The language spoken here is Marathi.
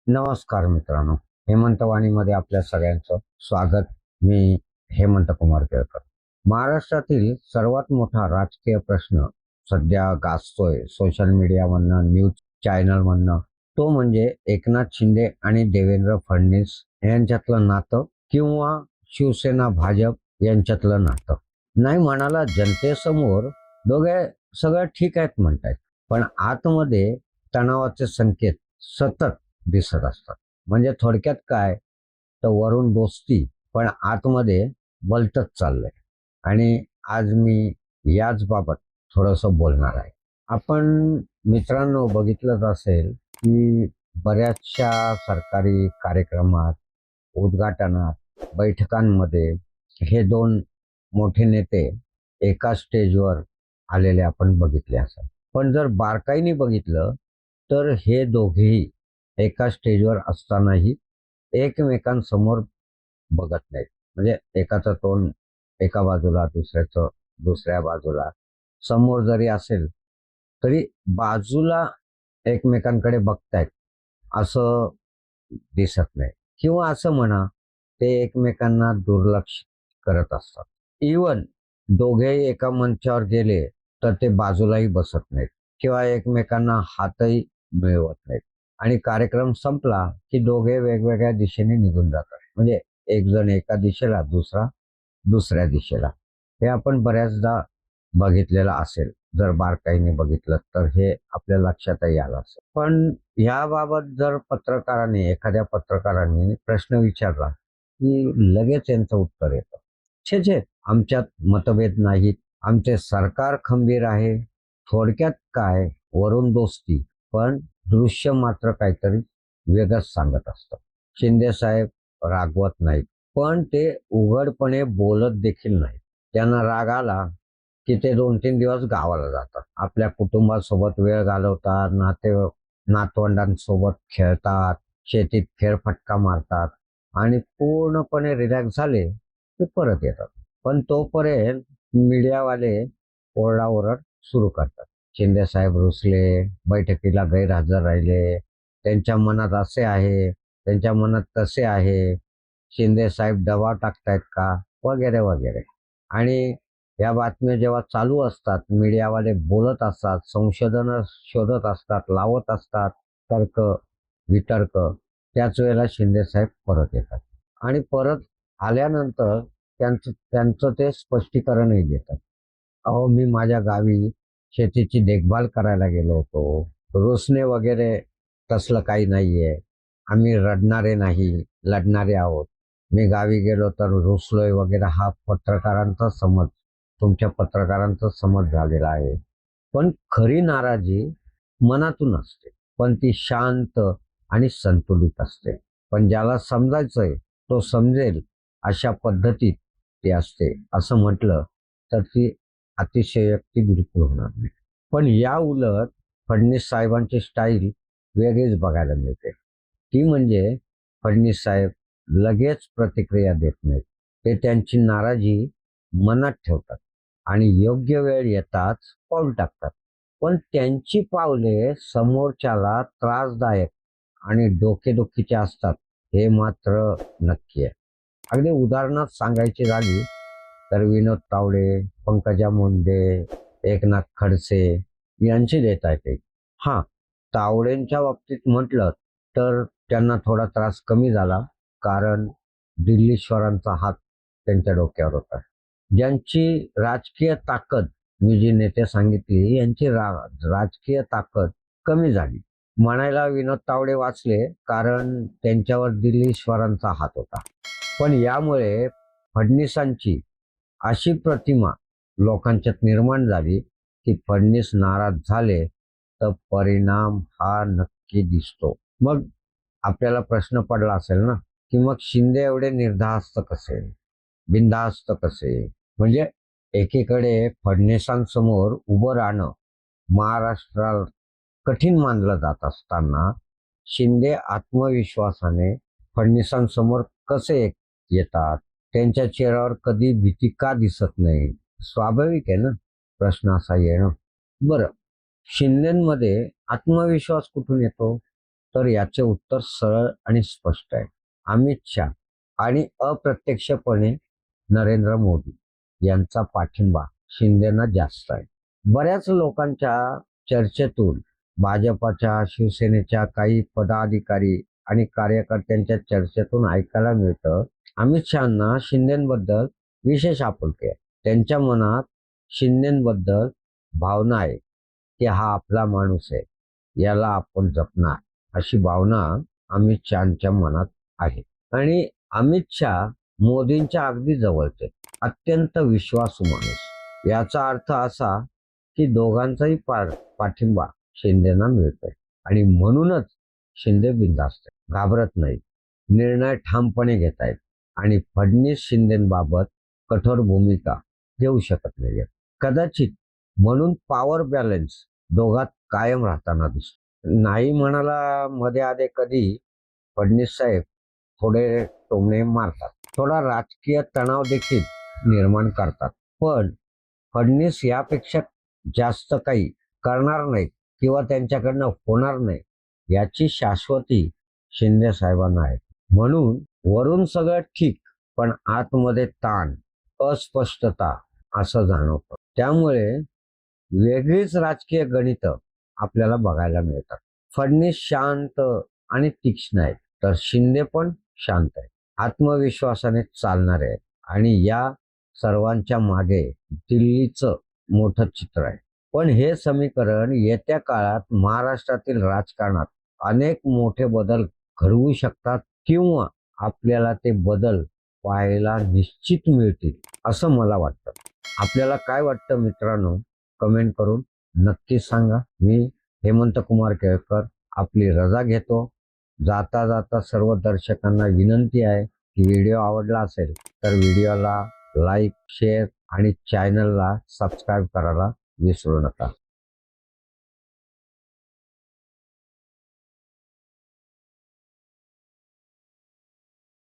नमस्कार मित्रांनो, हेमंतवाणीमध्ये आपल्या सगळ्यांचं स्वागत. मी हेमंत कुमार केळकर. महाराष्ट्रातील सर्वात मोठा राजकीय प्रश्न सध्या गाजतोय सोशल मीडियामधनं, न्यूज चॅनलमधनं, तो म्हणजे एकनाथ शिंदे आणि देवेंद्र फडणवीस यांच्यातलं नातं किंवा शिवसेना भाजप यांच्यातलं नातं. नाही म्हणाला जनतेसमोर दोघे सगळं ठीक आहेत म्हणतायत, पण आतमध्ये तणावाचे संकेत सतत दिसत असतात. म्हणजे थोडक्यात काय, तर वरून दोस्ती पण आतमध्ये बलतच चाललंय. आणि आज मी याच बाबत थोडस बोलणार आहे. आपण मित्रांनो बघितलंच असेल की बऱ्याचशा सरकारी कार्यक्रमात, उद्घाटनात, बैठकांमध्ये हे दोन मोठे नेते एका स्टेजवर आलेले आपण बघितले असाल. पण जर बारकाईने बघितलं तर हे दोघेही एका स्टेजवर असतानाही एकमेकांसमोर बघत नाहीत. म्हणजे एकाचं तोंड एका बाजूला, दुसऱ्याचं दुसऱ्या बाजूला, समोर जरी असेल तरी बाजूला एकमेकांकडे बघतायत असं दिसत नाही. किंवा असं म्हणा, ते एकमेकांना दुर्लक्ष करत असतात. इवन दोघेही एका मंचावर गेले तर ते बाजूलाही बसत नाहीत किंवा एकमेकांना हातही मिळवत नाहीत. आणि कार्यक्रम संपला की दोघे वेगवेगळ्या दिशेने निघून जातात. म्हणजे एक जण एका दिशेला, दुसरा दुसऱ्या दिशेला. हे आपण बऱ्याचदा बघितलेलं असेल. जर बारकाईने बघितलं तर हे आपल्या लक्षातही आलं असेल. पण याबाबत जर एखाद्या पत्रकाराने प्रश्न विचारला की लगेच यांचं उत्तर येतं, छे छे, आमच्यात मतभेद नाहीत, आमचे सरकार खंबीर आहे. थोडक्यात काय, वरून दोस्ती, पण दृश्य मात्र काहीतरी वेगळंच सांगत असतं. शिंदे साहेब रागवत नाहीत, पण ते उघडपणे बोलत देखील नाहीत. त्यांना राग आला की ते 2-3 दिवस गावाला जातात. आपल्या कुटुंबासोबत वेळ घालवतात, नातवंडांसोबत खेळतात, शेतीत फेरफटका मारतात आणि पूर्णपणे रिलॅक्स झाले की परत येतात. पण तोपर्यंत मीडियावाले ओरडाओरड सुरू करतात. शिंदे साहेब रुसले, बैठकीला गैरहजर राहिले, त्यांच्या मनात असे आहे, त्यांच्या मनात तसे आहे, शिंदे साहेब दबाव टाकतायत का, वगैरे वगैरे. आणि या बातम्या जेव्हा चालू असतात, मीडियावाले बोलत असतात, संशोधन शोधत असतात, लावत असतात तर्क वितर्क, त्याच वेळेला शिंदे साहेब परत येतात. आणि परत आल्यानंतर त्यांचं त्यांचं ते स्पष्टीकरणही देतात. अहो, मी माझ्या गावी शेतीची देखभाल करायला गेलो होतो, रुसणे वगैरे तसलं काही नाहीये, आम्ही रडणारे नाही, लढणारे आहोत. मी गावी गेलो तर रुसलोय वगैरे, हा पत्रकारांचा समज, तुमच्या पत्रकारांचा समज झालेला आहे. पण खरी नाराजी मनातून असते, पण ती शांत आणि संतुलित असते. पण ज्याला समजायचंय तो समजेल अशा पद्धतीत ती असते. असं म्हटलं तर ती अतिशयोक्ती बिलकुल होणार नाही. पण या उलट फडणवीस साहेबांची स्टाईल वेगळीच बघायला मिळते. ती म्हणजे फडणवीस साहेब लगेच प्रतिक्रिया देत नाहीत. ते त्यांची नाराजी मनात ठेवतात आणि योग्य वेळ येताच पाऊल टाकतात. पण त्यांची पावले समोरच्याला त्रासदायक आणि डोकेदुखीचे असतात, हे मात्र नक्की आहे. अगदी उदाहरणात सांगायची झाली तर विनोद तावडे, पंकजा मुंडे, एकनाथ खडसे यांची देता येते. हा, तावडेंच्या बाबतीत म्हटलं तर त्यांना थोडा त्रास कमी झाला, कारण दिल्लीश्वरांचा हात त्यांच्या डोक्यावर होता. ज्यांची राजकीय ताकद, मी जी नेते सांगितली यांची राजकीय ताकद कमी झाली. म्हणायला विनोद तावडे वाचले, कारण त्यांच्यावर दिल्लीश्वरांचा हात होता. पण यामुळे फडणवीसांची अशी प्रतिमा लोकांच्यात निर्माण झाली की फडणवीस नाराज झाले तर परिणाम हा नक्की दिसतो. मग आपल्याला प्रश्न पडला असेल ना, की मग शिंदे एवढे निर्धास्त कसे, बिनधास्त कसे? म्हणजे एकीकडे फडणवीसांसमोर उभं राहणं महाराष्ट्राला कठीण मानलं जात असताना शिंदे आत्मविश्वासाने फडणवीसांसमोर कसे येतात? त्यांच्या चेहऱ्यावर कधी भीती का दिसत नाही? स्वाभाविक आहे ना प्रश्न असा येणं. बरं, शिंदेमध्ये आत्मविश्वास कुठून येतो? तर याचे उत्तर सरळ आणि स्पष्ट आहे. अमित शहा आणि अप्रत्यक्षपणे नरेंद्र मोदी यांचा पाठिंबा शिंदेना जास्त आहे. बऱ्याच लोकांच्या चर्चेतून भाजपाच्या, शिवसेनेच्या काही पदाधिकारी आणि कार्यकर्त्यांच्या चर्चेतून ऐकायला मिळतं, अमित शहांना शिंदेबद्दल विशेष आपुलकी आहे. त्यांच्या मनात शिंदेबद्दल भावना आहे की हा आपला माणूस आहे, याला आपण जपणार, अशी भावना अमित शहाच्या मनात आहे. आणि अमित शहा मोदींच्या अगदी जवळचे, अत्यंत विश्वासू माणूस. याचा अर्थ असा की दोघांचाही पाठिंबा शिंदेना मिळतोय आणि म्हणूनच शिंदे बिनधास्त आहेत, घाबरत नाहीत, निर्णय ठामपणे घेत आहेत आणि फडणवीस शिंदेबाबत कठोर भूमिका घेऊ शकत नाहीये. कदाचित म्हणून पॉवर बॅलन्स दोघात कायम राहताना दिसतो. नाही म्हणाला मध्ये आधे कधी फडणवीस साहेब थोडे टोमणे मारतात, थोडा राजकीय तणाव देखील निर्माण करतात, पण फडणवीस यापेक्षा जास्त काही करणार नाहीत किंवा त्यांच्याकडनं होणार नाही याची शाश्वती शिंदे साहेबांना आहे. म्हणून वरून सगळं ठीक, पण आतमध्ये ताण, अस्पष्टता असं जाणवतं. त्यामुळे वेगळीच राजकीय गणित आपल्याला बघायला मिळतात. फडणवीस शांत आणि तीक्ष्ण आहेत, तर शिंदे पण शांत आहे, आत्मविश्वासाने चालणारे आहेत. आणि या सर्वांच्या मागे दिल्लीचं मोठं चित्र आहे. पण हे समीकरण येत्या काळात महाराष्ट्रातील राजकारणात अनेक मोठे बदल घडवू शकतात किंवा आपल्याला ते बदल पाहायला निश्चित मिळतील असं मला वाटतं. आपल्याला काय वाटतं मित्रांनो, कमेंट करून नक्की सांगा. मी हेमंत कुमार केळकर आपली रजा घेतो. जाता जाता सर्व दर्शकांना विनंती आहे की व्हिडिओ आवडला असेल तर व्हिडिओला लाईक, शेअर आणि चॅनलला सबस्क्राईब करायला विसरू नका.